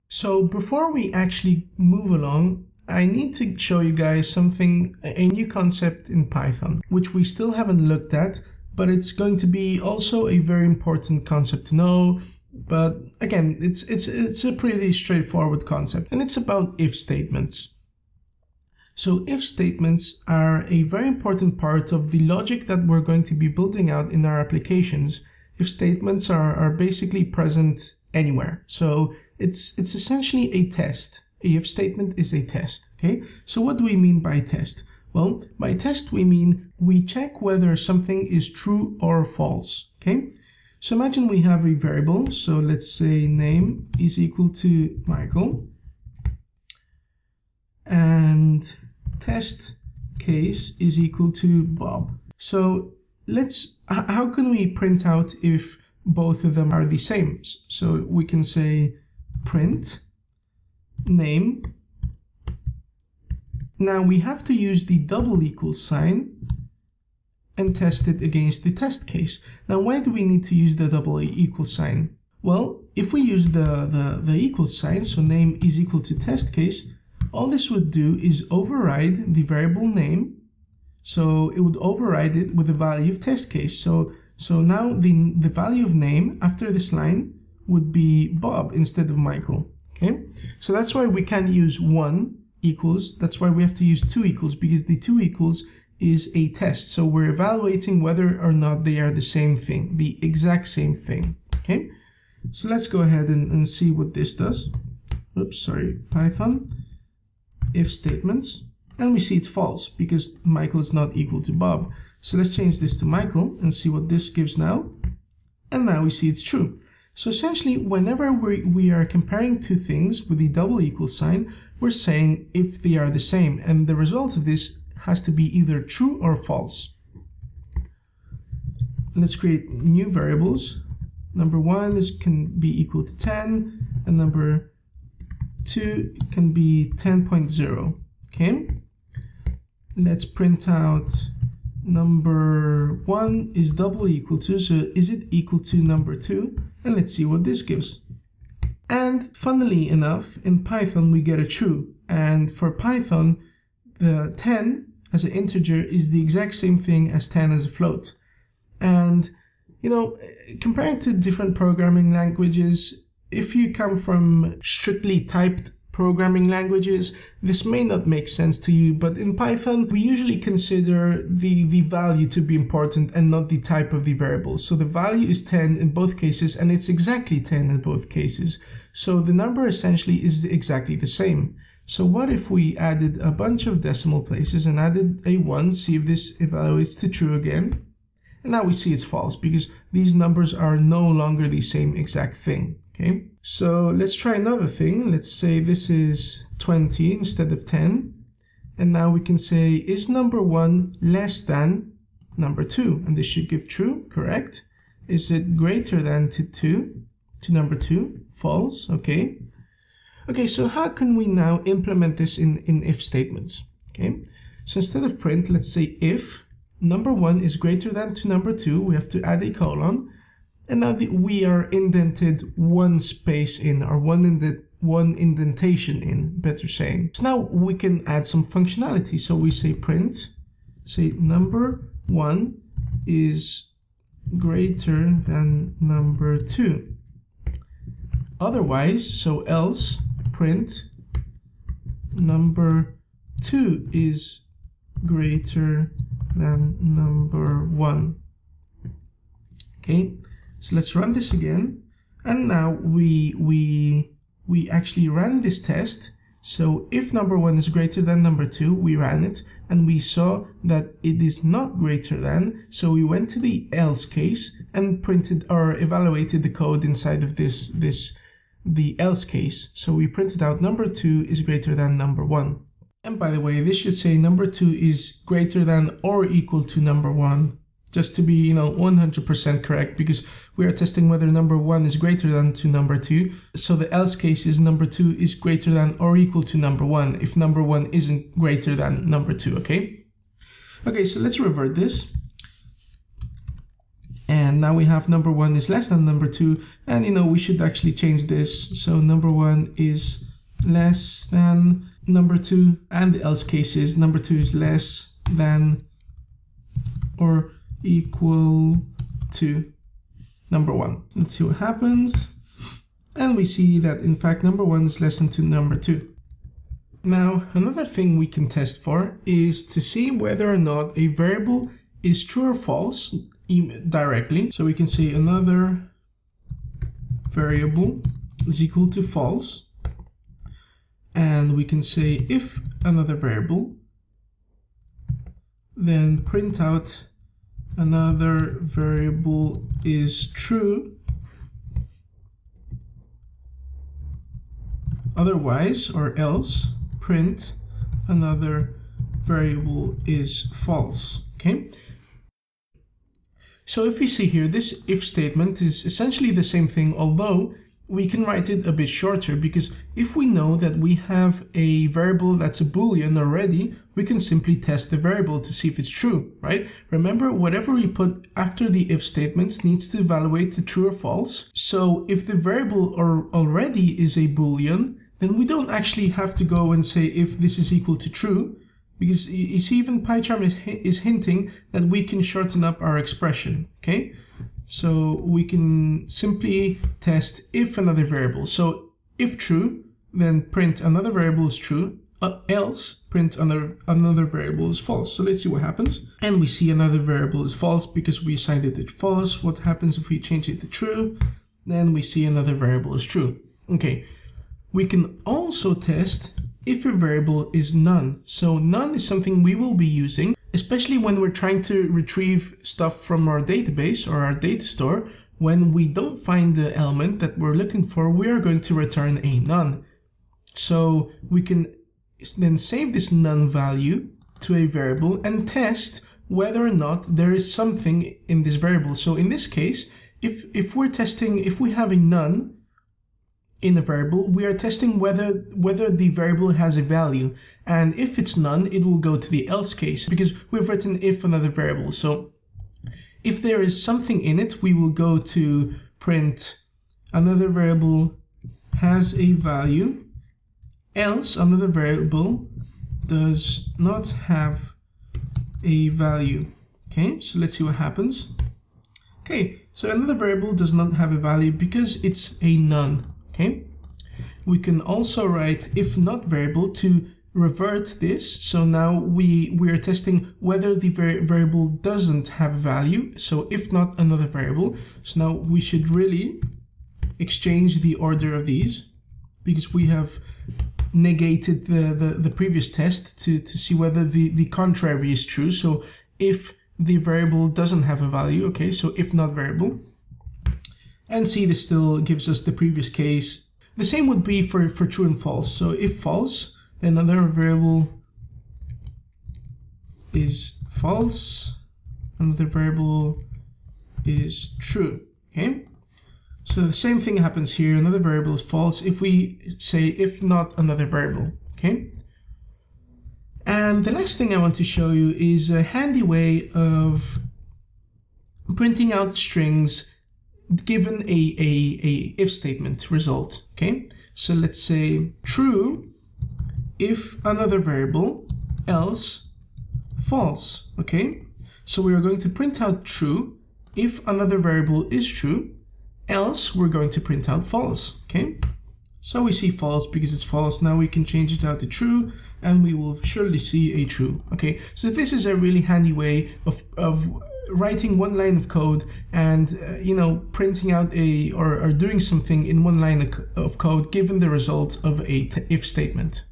So before we actually move along, I need to show you guys something, a new concept in Python, which we still haven't looked at, but it's going to be also a very important concept to know. But again, it's a pretty straightforward concept, and it's about if statements. So if statements are a very important part of the logic that we're going to be building out in our applications. If statements are basically present anywhere. So it's essentially a test. A if statement is a test, okay? So what do we mean by test? Well, by test we mean we check whether something is true or false, okay? So imagine we have a variable, so let's say name is equal to Michael, and test case is equal to Bob. So how can we print out if both of them are the same? So we can say print name. Now we have to use the double equal sign and test it against the test case. Now why do we need to use the double equal sign? Well, if we use the equal sign, so name is equal to test case, all this would do is override the variable name. So it would override it with the value of test case. So now the value of name after this line would be Bob instead of Michael. Okay, so that's why we can't use 1 equals, that's why we have to use 2 equals, because the 2 equals is a test. So we're evaluating whether or not they are the same thing, the exact same thing. Okay, so let's go ahead and see what this does. Oops, sorry, Python if statements, and we see it's false because Michael is not equal to Bob. So let's change this to Michael and see what this gives now. And now we see it's true. So essentially, whenever we are comparing two things with the double equal sign, we're saying if they are the same, and the result of this has to be either true or false. Let's create new variables. Number 1 can be equal to 10, and number 2 can be 10.0. Okay, let's print out number 1 is double equal to, so is it equal to number 2? And let's see what this gives. And funnily enough, in Python we get a true, and for Python the 10 as an integer is the exact same thing as 10 as a float. And you know, comparing to different programming languages, if you come from strictly typed programming languages, this may not make sense to you, but in Python, we usually consider the value to be important and not the type of the variable. So the value is 10 in both cases, and it's exactly 10 in both cases. So the number essentially is exactly the same. So what if we added a bunch of decimal places and added a 1, see if this evaluates to true again? And now we see it's false because these numbers are no longer the same exact thing. Okay, so let's try another thing. Let's say this is 20 instead of 10. And now we can say, is number 1 less than number 2? And this should give true, correct? Is it greater than to number 2? False, okay. Okay, so how can we now implement this in if statements? Okay, so instead of print, let's say if number 1 is greater than to number 2, we have to add a colon. And now we are indented one space in, or one indentation in, better saying. So now we can add some functionality. So we say print, say number 1 is greater than number 2. Otherwise, so else print number 2 is greater than number 1. Okay. So let's run this again, and now we actually ran this test. So if number 1 is greater than number 2, we ran it, and we saw that it is not greater than, so we went to the else case and printed or evaluated the code inside of the else case. So we printed out number 2 is greater than number 1. And by the way, this should say number 2 is greater than or equal to number 1. Just to be, 100% correct, because we are testing whether number 1 is greater than to number 2. So the else case is number 2 is greater than or equal to number 1 if number 1 isn't greater than number 2, okay? Okay, so let's revert this. And And now we have number 1 is less than number 2. And you know, we should actually change this. So number 1 is less than number 2. And the else case is number 2 is less than or equal to number 1. Let's see what happens. And we see that in fact number 1 is less than number 2. Now, another thing we can test for is to see whether or not a variable is true or false directly. So we can say another variable is equal to false. And we can say if another variable, then print out another variable is true. Otherwise, or else, print another variable is false. Okay. So if we see here, this if statement is essentially the same thing, although we can write it a bit shorter, because if we know that we have a variable that's a Boolean already, we can simply test the variable to see if it's true, right? Remember, whatever we put after the if statements needs to evaluate to true or false. So if the variable already is a Boolean, then we don't actually have to go and say if this is equal to true, because you see even PyCharm is hinting that we can shorten up our expression, okay? So we can simply test if another variable. So if true, then print another variable is true, else print another variable is false. So let's see what happens. And we see another variable is false because we assigned it to false. What happens if we change it to true? Then we see another variable is true. Okay, we can also test if a variable is none. So none is something we will be using, especially when we're trying to retrieve stuff from our database or our data store. When we don't find the element that we're looking for, we are going to return a none. So we can then save this none value to a variable and test whether or not there is something in this variable. So in this case, if we have a none in a variable, we are testing whether the variable has a value. And if it's none, it will go to the else case because we've written if another variable. So if there is something in it, we will go to print another variable has a value, else another variable does not have a value. Okay, so let's see what happens. Okay, so another variable does not have a value because it's a none. Okay, we can also write if not variable to revert this. So now we are testing whether the variable doesn't have a value. So if not another variable. So now we should really exchange the order of these because we have negated the previous test to see whether the contrary is true. So if the variable doesn't have a value, okay, so if not variable. And see, this still gives us the previous case. The same would be for true and false. So if false, then another variable is false, another variable is true, okay? So the same thing happens here, another variable is false if we say if not another variable, okay? And the last thing I want to show you is a handy way of printing out strings given a if statement result, okay? So let's say true if another variable, else false, okay? So we are going to print out true if another variable is true, else we're going to print out false, okay? So we see false because it's false. Now we can change it out to true and we will surely see a true, okay? So this is a really handy way of writing one line of code and you know, printing out or doing something in one line of code given the result of a if statement.